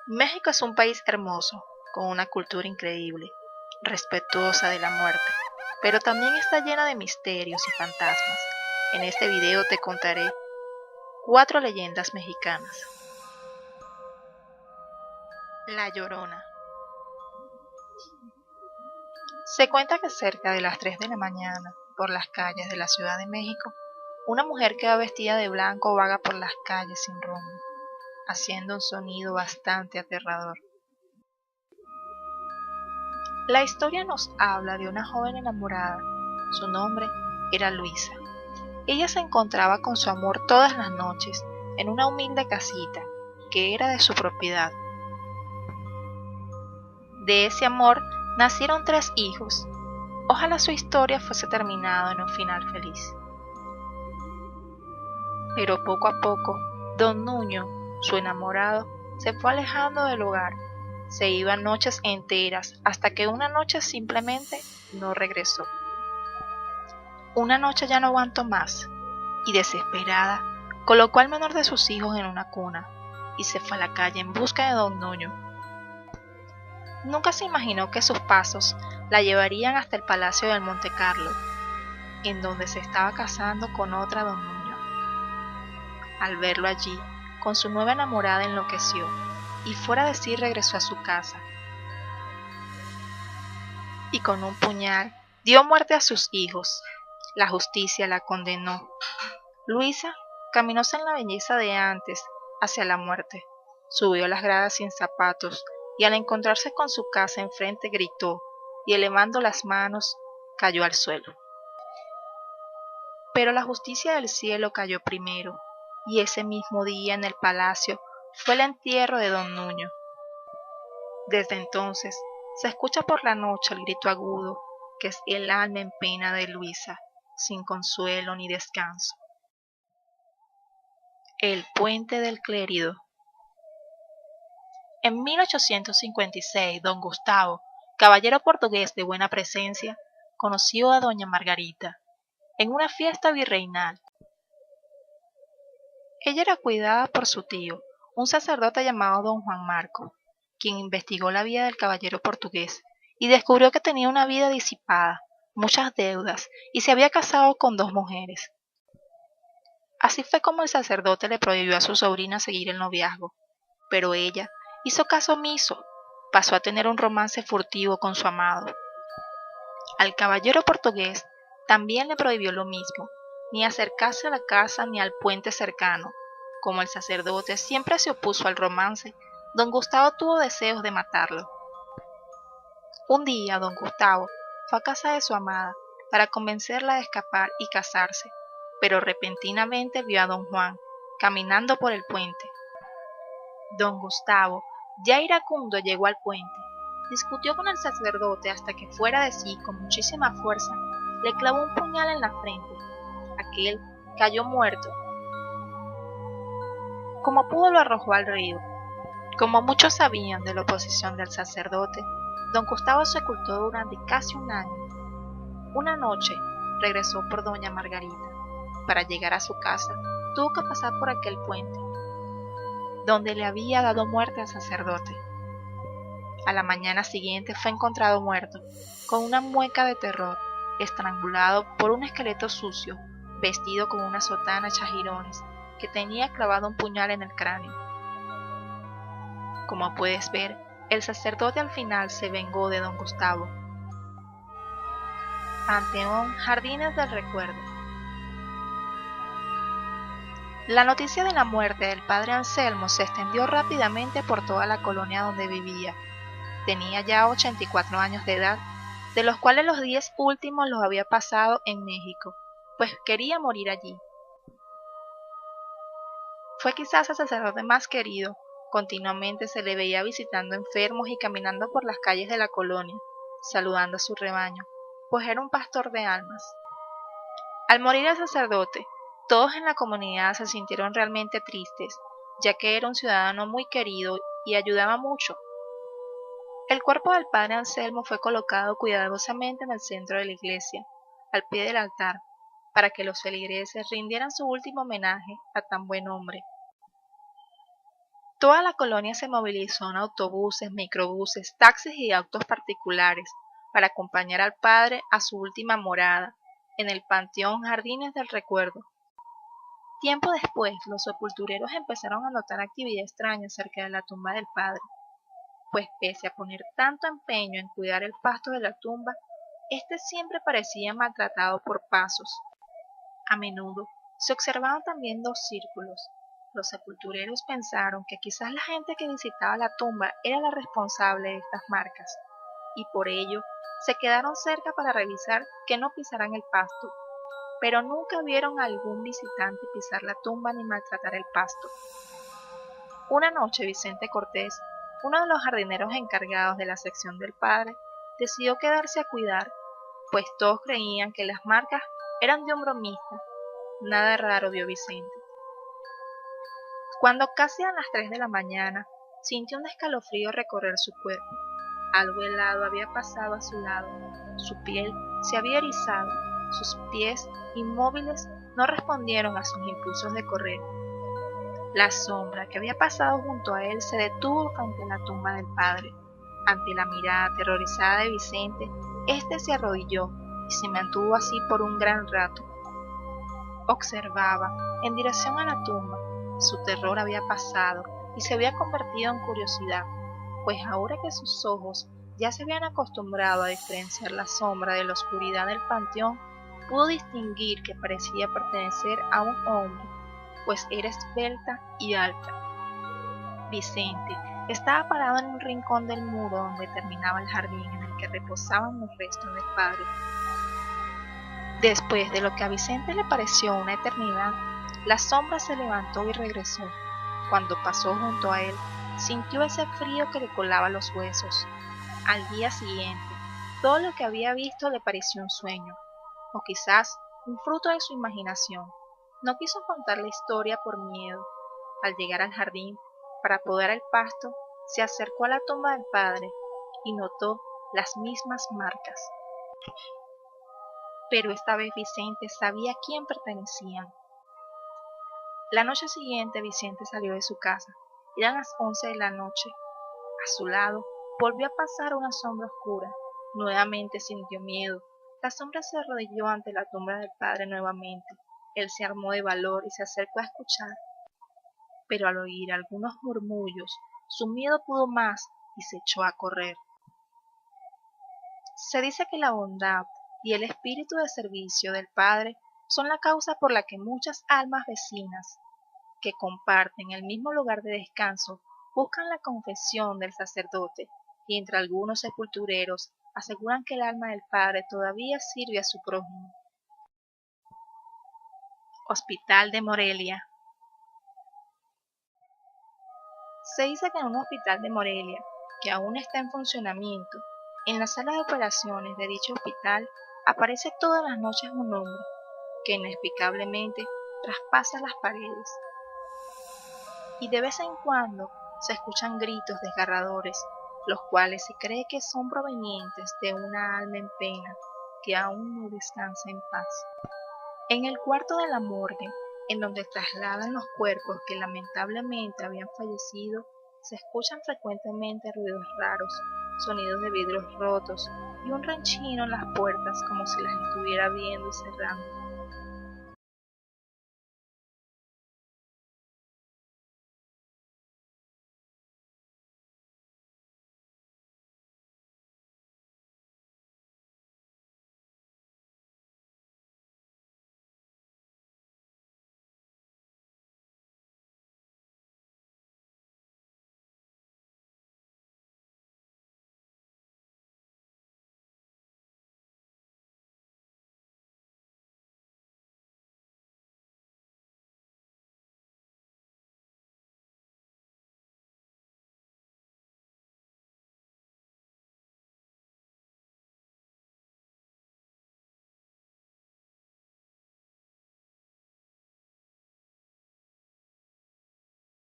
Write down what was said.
México es un país hermoso, con una cultura increíble, respetuosa de la muerte, pero también está llena de misterios y fantasmas. En este video te contaré 4 leyendas mexicanas. La Llorona. Se cuenta que cerca de las 3 de la mañana, por las calles de la Ciudad de México, una mujer que va vestida de blanco vaga por las calles sin rumbo, haciendo un sonido bastante aterrador. La historia nos habla de una joven enamorada. Su nombre era Luisa. Ella se encontraba con su amor todas las noches en una humilde casita que era de su propiedad. De ese amor nacieron 3 hijos. Ojalá su historia fuese terminado en un final feliz. Pero poco a poco, don Nuño, su enamorado, se fue alejando del hogar. Se iba noches enteras hasta que una noche simplemente no regresó. Una noche ya no aguantó más y desesperada colocó al menor de sus hijos en una cuna y se fue a la calle en busca de don Nuño. Nunca se imaginó que sus pasos la llevarían hasta el palacio del Monte Carlo, en donde se estaba casando con otra don Nuño. Al verlo allí, con su nueva enamorada enloqueció y fuera de sí regresó a su casa. Y con un puñal dio muerte a sus hijos. La justicia la condenó. Luisa caminóse en la belleza de antes hacia la muerte. Subió las gradas sin zapatos y al encontrarse con su casa enfrente gritó y elevando las manos cayó al suelo. Pero la justicia del cielo cayó primero y ese mismo día en el palacio fue el entierro de don Nuño. Desde entonces se escucha por la noche el grito agudo que es el alma en pena de Luisa, sin consuelo ni descanso. El puente del Clérido. En 1856, don Gustavo, caballero portugués de buena presencia, conoció a doña Margarita en una fiesta virreinal. Ella era cuidada por su tío, un sacerdote llamado don Juan Marco, quien investigó la vida del caballero portugués y descubrió que tenía una vida disipada, muchas deudas y se había casado con 2 mujeres. Así fue como el sacerdote le prohibió a su sobrina seguir el noviazgo, pero ella hizo caso omiso, pasó a tener un romance furtivo con su amado. Al caballero portugués también le prohibió lo mismo, ni acercarse a la casa ni al puente cercano. Como el sacerdote siempre se opuso al romance, don Gustavo tuvo deseos de matarlo. Un día don Gustavo fue a casa de su amada para convencerla de escapar y casarse, pero repentinamente vio a don Juan caminando por el puente. Don Gustavo, ya iracundo, llegó al puente. Discutió con el sacerdote hasta que fuera de sí con muchísima fuerza le clavó un puñal en la frente. Aquel cayó muerto. Como pudo lo arrojó al río. Como muchos sabían de la oposición del sacerdote, don Gustavo se ocultó durante casi un año. Una noche regresó por doña Margarita. Para llegar a su casa tuvo que pasar por aquel puente, donde le había dado muerte al sacerdote. A la mañana siguiente fue encontrado muerto, con una mueca de terror, estrangulado por un esqueleto sucio, vestido con una sotana hecha jirones, que tenía clavado un puñal en el cráneo. Como puedes ver, el sacerdote al final se vengó de don Gustavo. Panteón Jardines del Recuerdo. La noticia de la muerte del padre Anselmo se extendió rápidamente por toda la colonia donde vivía. Tenía ya 84 años de edad, de los cuales los 10 últimos los había pasado en México, pues quería morir allí. Fue quizás el sacerdote más querido, continuamente se le veía visitando enfermos y caminando por las calles de la colonia, saludando a su rebaño, pues era un pastor de almas. Al morir el sacerdote, todos en la comunidad se sintieron realmente tristes, ya que era un ciudadano muy querido y ayudaba mucho. El cuerpo del padre Anselmo fue colocado cuidadosamente en el centro de la iglesia, al pie del altar, para que los feligreses rindieran su último homenaje a tan buen hombre. Toda la colonia se movilizó en autobuses, microbuses, taxis y autos particulares para acompañar al padre a su última morada, en el Panteón Jardines del Recuerdo. Tiempo después, los sepultureros empezaron a notar actividad extraña cerca de la tumba del padre, pues pese a poner tanto empeño en cuidar el pasto de la tumba, éste siempre parecía maltratado por pasos. A menudo se observaban también dos círculos. Los sepultureros pensaron que quizás la gente que visitaba la tumba era la responsable de estas marcas, y por ello se quedaron cerca para revisar que no pisaran el pasto, pero nunca vieron a algún visitante pisar la tumba ni maltratar el pasto. Una noche Vicente Cortés, uno de los jardineros encargados de la sección del padre, decidió quedarse a cuidar, pues todos creían que las marcas eran de un bromista. Nada raro vio Vicente. Cuando casi a las 3 de la mañana, sintió un escalofrío recorrer su cuerpo. Algo helado había pasado a su lado. Su piel se había erizado. Sus pies, inmóviles, no respondieron a sus impulsos de correr. La sombra que había pasado junto a él se detuvo frente a la tumba del padre. Ante la mirada aterrorizada de Vicente, éste se arrodilló y se mantuvo así por un gran rato. Observaba en dirección a la tumba. Su terror había pasado y se había convertido en curiosidad, pues ahora que sus ojos ya se habían acostumbrado a diferenciar la sombra de la oscuridad del panteón, pudo distinguir que parecía pertenecer a un hombre, pues era esbelta y alta. Vicente estaba parado en un rincón del muro donde terminaba el jardín en el que reposaban los restos del padre. Después de lo que a Vicente le pareció una eternidad, la sombra se levantó y regresó. Cuando pasó junto a él, sintió ese frío que le colaba los huesos. Al día siguiente, todo lo que había visto le pareció un sueño, o quizás un fruto de su imaginación. No quiso contar la historia por miedo. Al llegar al jardín, para podar el pasto, se acercó a la tumba del padre y notó las mismas marcas. Pero esta vez Vicente sabía a quién pertenecían. La noche siguiente Vicente salió de su casa. Eran las 11 de la noche. A su lado volvió a pasar una sombra oscura. Nuevamente sintió miedo. La sombra se arrodilló ante la tumba del padre nuevamente. Él se armó de valor y se acercó a escuchar. Pero al oír algunos murmullos, su miedo pudo más y se echó a correr. Se dice que la bondad y el espíritu de servicio del Padre son la causa por la que muchas almas vecinas, que comparten el mismo lugar de descanso, buscan la confesión del sacerdote, y entre algunos sepultureros aseguran que el alma del Padre todavía sirve a su prójimo. Hospital de Morelia. Se dice que en un hospital de Morelia, que aún está en funcionamiento, en la sala de operaciones de dicho hospital aparece todas las noches un hombre que inexplicablemente traspasa las paredes. Y de vez en cuando se escuchan gritos desgarradores, los cuales se cree que son provenientes de una alma en pena que aún no descansa en paz. En el cuarto de la morgue, en donde trasladan los cuerpos que lamentablemente habían fallecido, se escuchan frecuentemente ruidos raros, sonidos de vidrios rotos y un ranchino en las puertas como si las estuviera abriendo y cerrando.